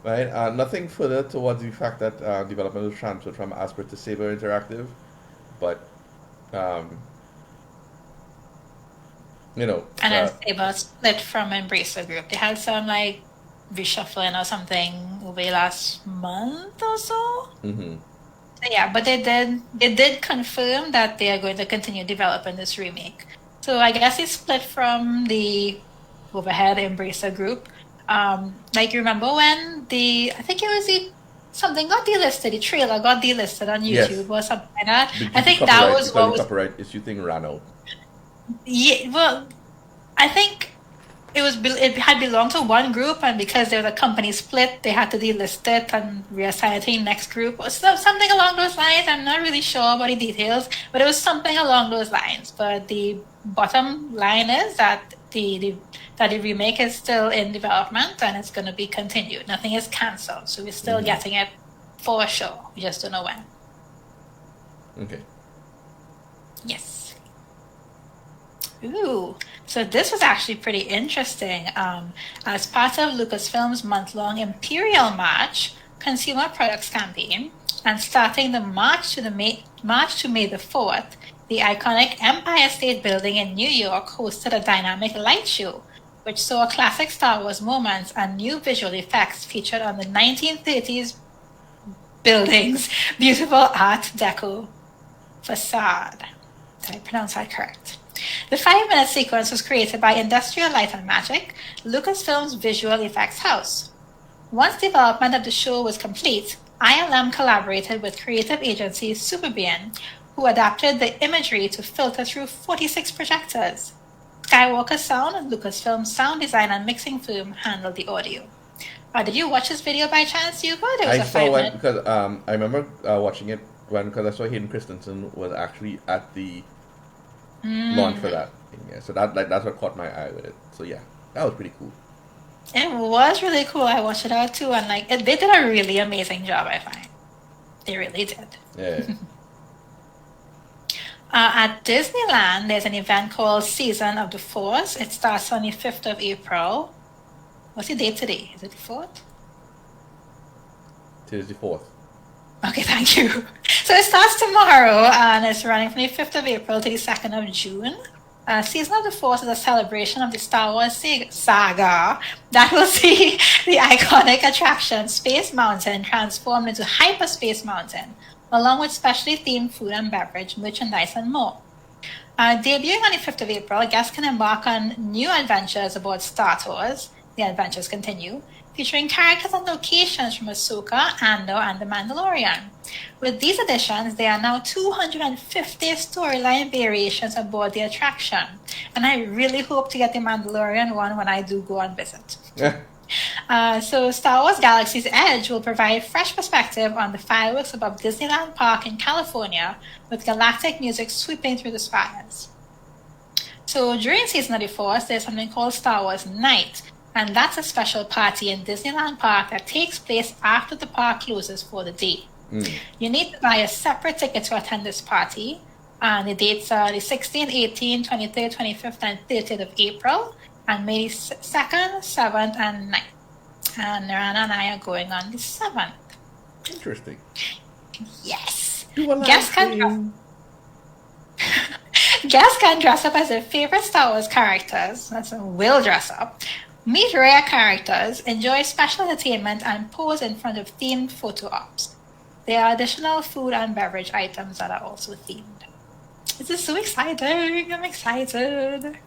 Right, nothing further towards the fact that development was transferred from Asper to Saber Interactive, but you know. And then Saber split from Embracer Group. They had some reshuffling or something over the last month or so. Mm-hmm. So yeah, but they did confirm that they are going to continue developing this remake. So I guess it split from the overhead Embracer Group. You remember when I think it was something got delisted, the trailer got delisted on YouTube or something like that. I think that was what was copyright issue thing ran out. Yeah, well, I think it had belonged to one group, and because there was a company split, they had to delist it and reassign it to the next group or something along those lines. I'm not really sure about the details, but it was something along those lines. But the bottom line is that the remake is still in development and it's going to be continued. Nothing is cancelled, so we're still getting it for sure. We just don't know when. Okay. Yes. Ooh, so this was actually pretty interesting. As part of Lucasfilm's month-long Imperial March consumer products campaign, and starting the March to May the 4th, the iconic Empire State Building in New York hosted a dynamic light show, which saw classic Star Wars moments and new visual effects featured on the 1930s building's beautiful Art Deco facade. Did I pronounce that correct? The 5-minute sequence was created by Industrial Light and Magic, Lucasfilm's visual effects house. Once development of the show was complete, ILM collaborated with creative agency Superbeam, who adapted the imagery to filter through 46 projectors. Skywalker Sound, Lucasfilm's sound design and mixing firm, handled the audio. Did you watch this video by chance, Yuva? I saw one because I remember watching it because I saw Hayden Christensen was actually at the launch for that thing. Yeah, so that's what caught my eye with it. So yeah, that was pretty cool. It was really cool. I watched it out too, and they did a really amazing job. I find they really did. Yeah. At Disneyland, there's an event called Season of the Force. It starts on the 5th of April. What's the date today? Is it the 4th? Today's the 4th. Okay, thank you. So it starts tomorrow, and it's running from the 5th of April to the 2nd of June. Season of the Force is a celebration of the Star Wars saga that will see the iconic attraction Space Mountain transformed into Hyperspace Mountain, along with specially themed food and beverage, merchandise, and more. Debuting on the 5th of April, guests can embark on new adventures aboard Star Tours. The adventures continue, featuring characters and locations from Ahsoka, Andor, and The Mandalorian. With these additions, there are now 250 storyline variations aboard the attraction, And I really hope to get the Mandalorian one when I do go on visit. So Star Wars Galaxy's Edge will provide fresh perspective on the fireworks above Disneyland Park in California, with galactic music sweeping through the spires. So during season of the Force, there's something called Star Wars Night, and that's a special party in Disneyland Park that takes place after the park closes for the day. You need to buy a separate ticket to attend this party, and the dates are the 16th, 18th, 23rd, 25th, and 30th of April, and May 2nd, 7th, and 9th. And Narana and I are going on the 7th. Interesting. Yes. Guests can dress up as their favorite Star Wars characters. That's a will dress up. Meet rare characters, enjoy special entertainment, and pose in front of themed photo ops. There are additional food and beverage items that are also themed. This is so exciting. I'm excited.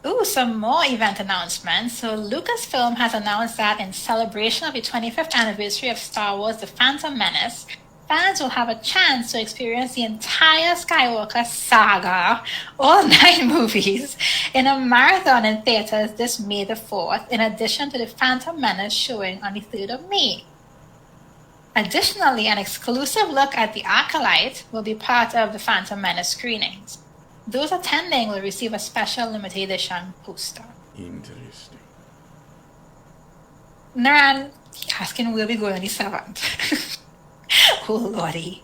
Ooh, some more event announcements. So Lucasfilm has announced that in celebration of the 25th anniversary of Star Wars The Phantom Menace, fans will have a chance to experience the entire Skywalker saga, all 9 movies, in a marathon in theaters this May the 4th, in addition to The Phantom Menace showing on the 3rd of May. Additionally, an exclusive look at The Acolyte will be part of the Phantom Menace screenings. Those attending will receive a special limited edition poster. Interesting. Naran, asking will we go on the 7th? Oh, Lordy.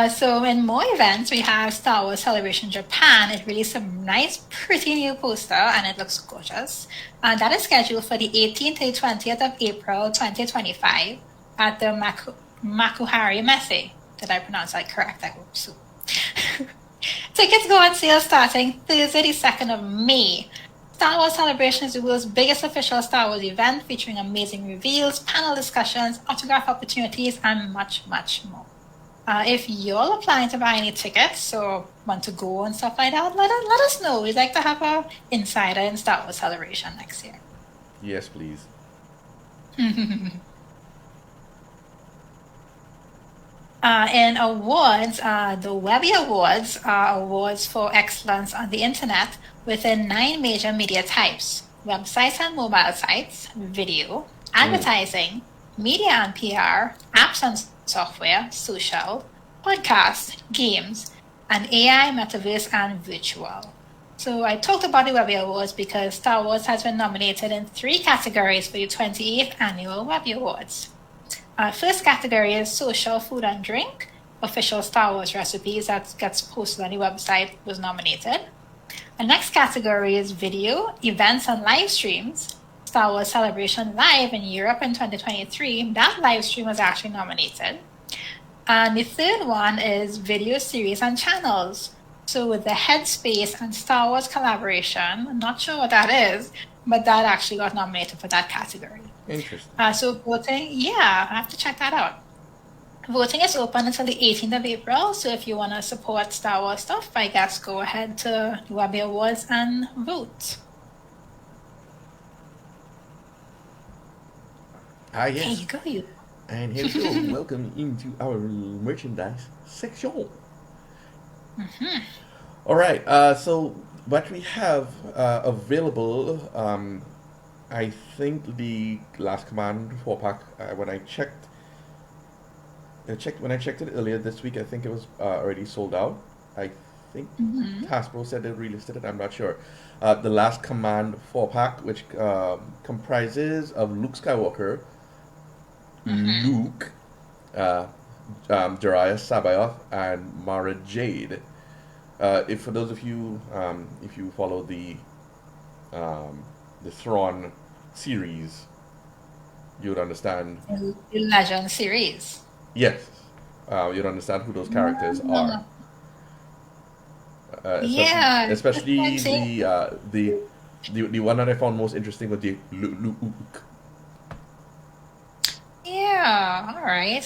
So in more events, we have Star Wars Celebration Japan. It released a nice, pretty new poster, and it looks gorgeous. And that is scheduled for the 18th to the 20th of April 2025 at the Makuhari Messe. Did I pronounce that correct? I hope so. Tickets go on sale starting Thursday, the 2nd of May. Star Wars Celebration is the world's biggest official Star Wars event, featuring amazing reveals, panel discussions, autograph opportunities, and much, much more. If you're applying to buy any tickets or want to go and stuff like that, let us know. We'd like to have an insider in Star Wars Celebration next year. Yes, please. In awards, the Webby Awards are awards for excellence on the internet within 9 major media types: websites and mobile sites, video, advertising, media and PR, apps and software, social, podcasts, games, and AI, metaverse, and virtual. So I talked about the Webby Awards because Star Wars has been nominated in 3 categories for the 28th Annual Webby Awards. First category is social, food, and drink. Official Star Wars recipes that gets posted on the website was nominated. The next category is video, events, and live streams. Star Wars Celebration Live in Europe in 2023, that live stream was actually nominated. And the third one is video series and channels. So with the Headspace and Star Wars collaboration, I'm not sure what that is, but that actually got nominated for that category. Interesting. So voting, I have to check that out. Voting is open until the 18th of April, so if you want to support Star Wars stuff, I guess go ahead to the Webby Awards and vote. Yes. There you go, you. And here we go. Welcome into our merchandise section. All right. So what we have available, I think the Last Command 4-pack. When I checked it earlier this week, I think it was already sold out. I think Hasbro said they relisted it. I'm not sure. The Last Command 4-pack, which comprises of Luke Skywalker, Luke, Jariah Sabayoth, and Mara Jade. If for those of you, if you follow the Thrawn series, you would understand. The Legend series. Yes, you'd understand who those characters are. Especially the one that I found most interesting was the Luke. Yeah, all right.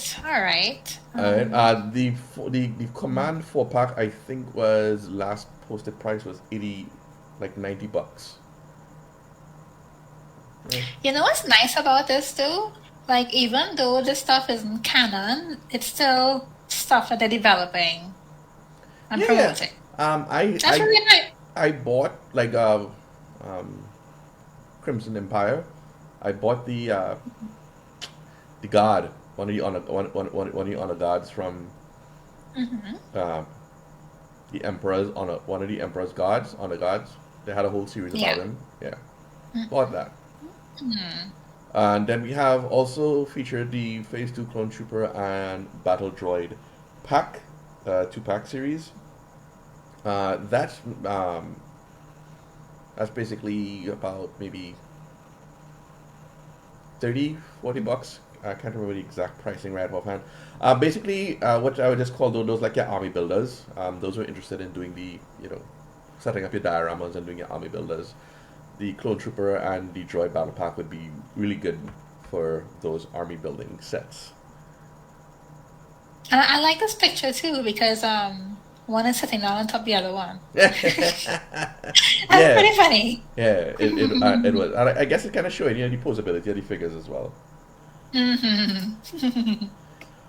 The Command 4-pack, I think, was last posted price was $90. You know what's nice about this too? Like, even though this stuff isn't canon, it's still stuff that they're developing and Yeah, yeah. promoting. Um, I That's I really nice. I bought like Crimson Empire. I bought the god, one of the honor gods from Mm-hmm. uh, the emperors on one of the emperor's gods, honor gods. They had a whole series about Yeah. him. Yeah, bought that. Mm-hmm. And then we have also featured the Phase 2 Clone Trooper and Battle Droid pack, 2-pack series. Uh, that's um, that's basically about maybe 30, $40. I can't remember the exact pricing right offhand. Basically, what I would just call those like your army builders. Those who are interested in doing setting up your dioramas and doing your army builders. The Clone Trooper and the Droid Battle Pack would be really good for those army building sets. And I like this picture too because one is sitting down on top of the other one. That's Yeah, pretty funny. yeah, it was. And I guess it kind of showing the posability of the figures as well. Mm-hmm.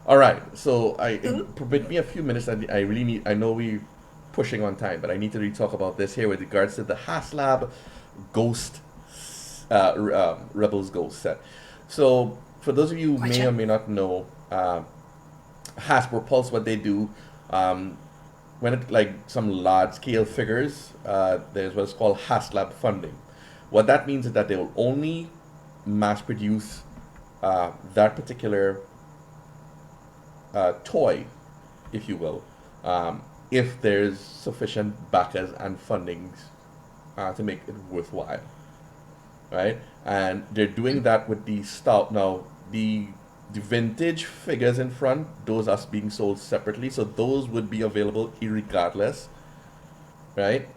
All right, so permit me a few minutes. I really need. I know we pushing on time, but I need to really talk about this here with regards to the HasLab Ghost Rebels Ghost set. So for those of you who may Gotcha. or may not know, Hasbro Pulse, what they do, um, when it like some large scale figures, there's what's called HasLab funding. What that means is that they will only mass produce that particular toy, if you will, if there's sufficient backers and fundings to make it worthwhile, right? And they're doing that with the stout now. The vintage figures in front, those are being sold separately, so those would be available irregardless, right?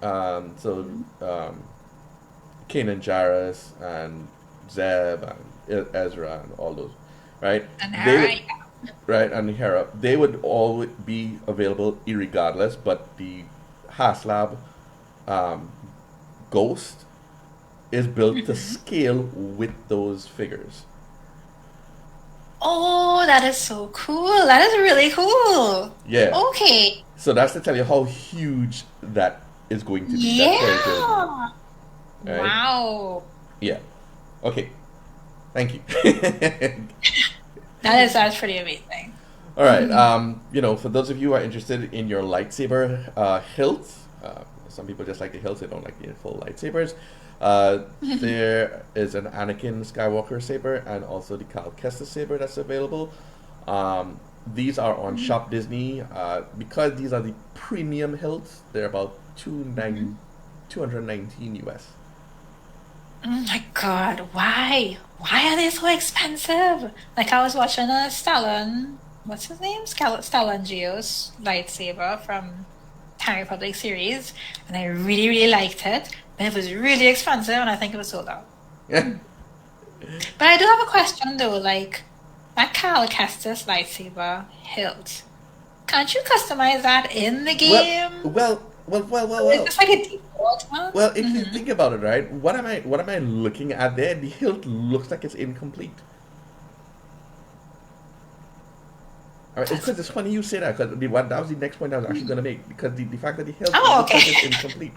Kanan Jarrus and Zeb and Ezra and all those, right? And They all would, right. right, and Hera, they would all be available irregardless, but the HasLab um, Ghost is built to scale with those figures. Oh, that is so cool. That is really cool. Yeah. Okay. So that's to tell you how huge that is going to be. That toy is going to be. Yeah. Right? Wow. Yeah. Okay. Thank you. That's pretty amazing. All right. For those of you who are interested in your lightsaber hilts, some people just like the hilts; they don't like the full lightsabers. There is an Anakin Skywalker saber and also the Cal Kestis saber that's available. These are on Shop Disney. Because these are the premium hilts, they're about 219 US. Oh my God, why? Why are they so expensive? Like I was watching a Stallone, what's his name? Stallone Geo's lightsaber from High Republic series, and I really, really liked it. But it was really expensive, and I think it was sold out. Yeah. But I do have a question though, like that Cal Kestis lightsaber hilt. Can't you customize that in the game? Is this like a default one? Well, if you think about it, right, what am I looking at there? The hilt looks like it's incomplete. All right, because it's funny you say that, because that was the next point I was actually going to make, because the fact that the hilt Oh, looks like it's okay. incomplete.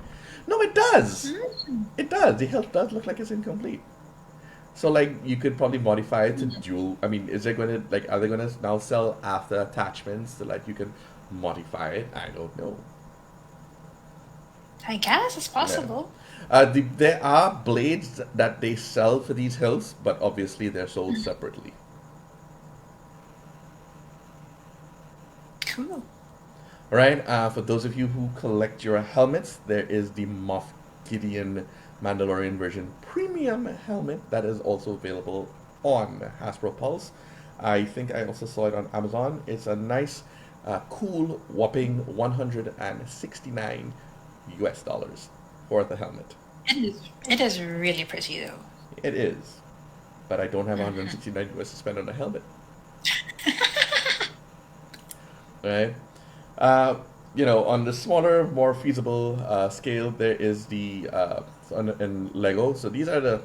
No, it does. Mm. It does. The hilt does look like it's incomplete. So, like, you could probably modify it to dual. I mean, is there going to, like, are they going to now sell after attachments so, like, you can modify it? I don't know. I guess it's Yeah. possible. There are blades that they sell for these hilts, but obviously they're sold separately. Cool. All right. For those of you who collect your helmets, there is the Moff Gideon Mandalorian version premium helmet that is also available on Hasbro Pulse. I think I also saw it on Amazon. It's a nice, cool, whopping 169 US dollars for the helmet. It is really pretty though. It is, but I don't have 169 US to spend on a helmet. Right? On the smaller, more feasible scale, there is the in Lego. So these are the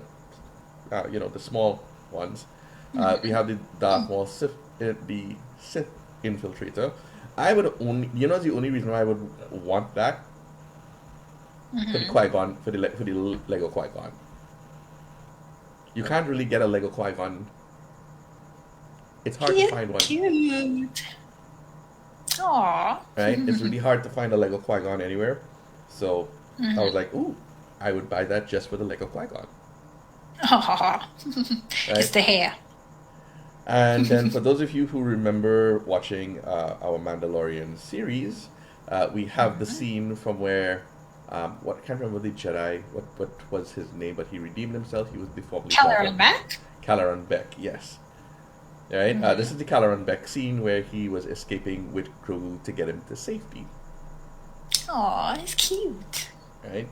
small ones. We have the Darth Maul Sith, the Sith infiltrator. I would only, the only reason why I would want that for the Qui-Gon, for the Lego Qui-Gon. You can't really get a Lego Qui-Gon. It's hard to find one, Cute. Aww. right? It's really hard to find a Lego Qui-Gon anywhere. So I was like, ooh, I would buy that just for the Lego Qui-Gon, Aww. It's right? the hair. And then for those of you who remember watching our Mandalorian series, we have the scene from where what I can't remember the Jedi. What was his name? But he redeemed himself. He was the formerly Caloran back? Caloran Beck. Yes. Right. This is the Caloran Beck scene where he was escaping with crew to get him to safety. Aw, it's cute. Right.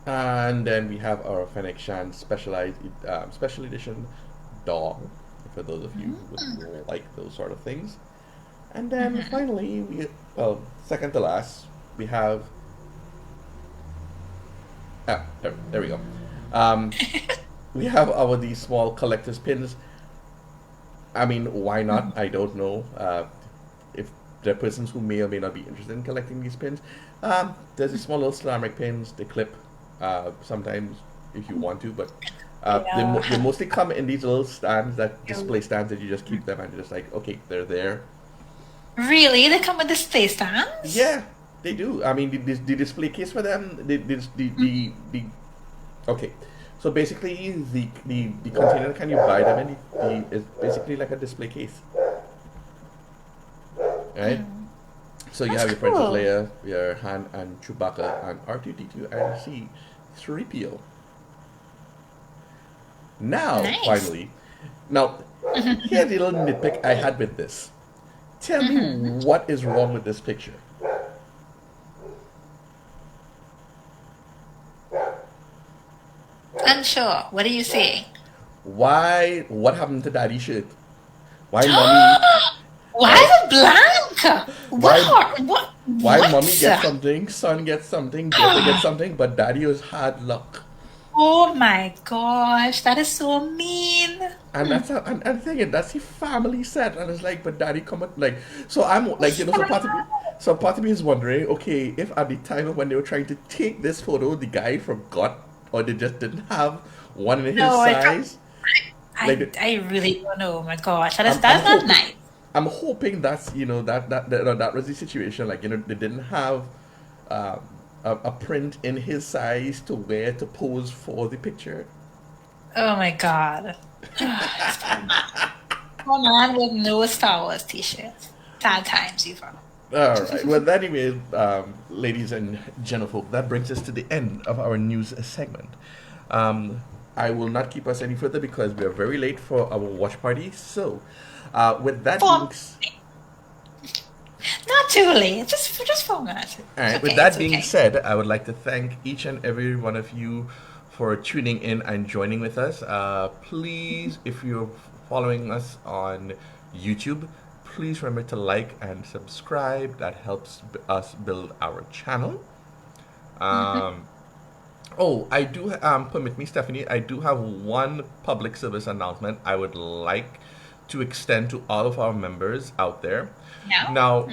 And then we have our Fennec Shan special edition doll, for those of you who would like those sort of things. And then finally, second to last, we have. There we go. We have these small collector's pins. I mean, why not? I don't know. If there are persons who may or may not be interested in collecting these pins, there's these small little ceramic pins. They clip sometimes if you want to, but they mostly come in these little stands, that display stands that you just keep them and you're just like, okay, they're there. Really? They come with display stands? Yeah, they do. I mean, the display case for them, okay. So basically, the container can you buy them in is basically like a display case, right? So you have your Princess Leia, your Han and Chewbacca and R2-D2 and C-3PO. Now, finally, here's the little nitpick I had with this. Tell me what is wrong with this picture. Unsure. What are you saying? What happened to Daddy's shirt? Why mommy? Why the blank? Why mommy gets something, son gets something, daughter gets something, but daddy was hard luck. Oh my gosh, that is so mean. And that's and thinking that's the family set, and it's like, but daddy come at, like, so I'm like, so part of me is wondering, okay, if at the time of when they were trying to take this photo, the guy forgot or they just didn't have one in his size. I really don't know. Oh my gosh, that's not nice. I'm hoping that's that was the situation. Like, they didn't have a print in his size to wear to pose for the picture. Oh my god. Come on with no Star Wars t-shirts. Sad times, Yuva. All right. Well, anyway, ladies and gentlefolk, that brings us to the end of our news segment. I will not keep us any further because we are very late for our watch party. So, with that being not too late, just 4 minutes. All right. With that being said, I would like to thank each and every one of you for tuning in and joining with us. Please, if you're following us on YouTube, please remember to like and subscribe. That helps us build our channel. Oh, I do, permit me, Stephanie, I do have one public service announcement I would like to extend to all of our members out there. Yeah. Now,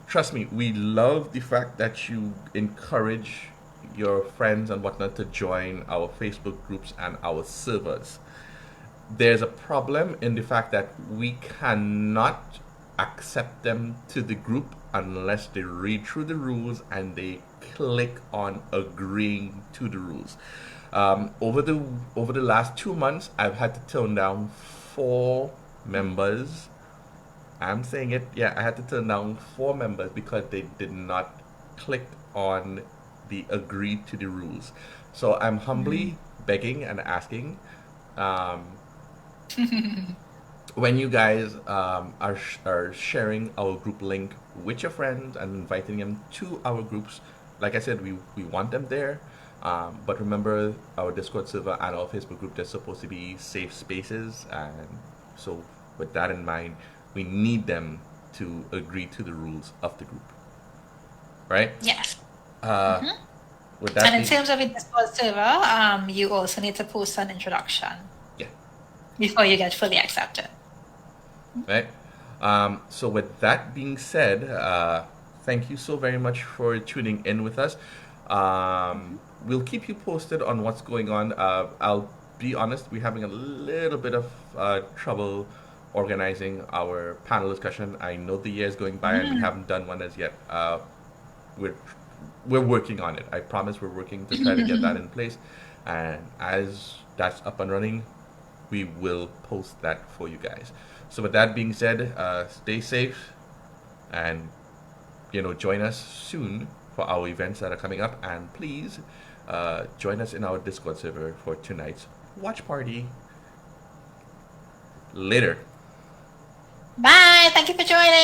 trust me, we love the fact that you encourage your friends and whatnot to join our Facebook groups and our servers. There's a problem in the fact that we cannot accept them to the group unless they read through the rules and they click on agreeing to the rules. Over the last 2 months, I've had to turn down 4 members. I'm saying it, yeah, I had to turn down 4 members because they did not click on the agree to the rules. So I'm humbly begging and asking, when you guys are sharing our group link with your friends and inviting them to our groups, like I said, we want them there. But remember, our Discord server and our Facebook group, they're supposed to be safe spaces. And so with that in mind, we need them to agree to the rules of the group. Right? Yes. With that and in terms of a Discord server, you also need to post an introduction. Yeah. Before you get fully accepted. right? So with that being said, thank you so very much for tuning in with us. We'll keep you posted on what's going on. I'll be honest, we're having a little bit of trouble organizing our panel discussion. I know the year is going by and we haven't done one as yet. We're we're working on it. I promise we're working to try to get that in place. And as that's up and running, we will post that for you guys. So with that being said, stay safe and join us soon for our events that are coming up. And please join us in our Discord server for tonight's watch party. Later. Bye. Thank you for joining.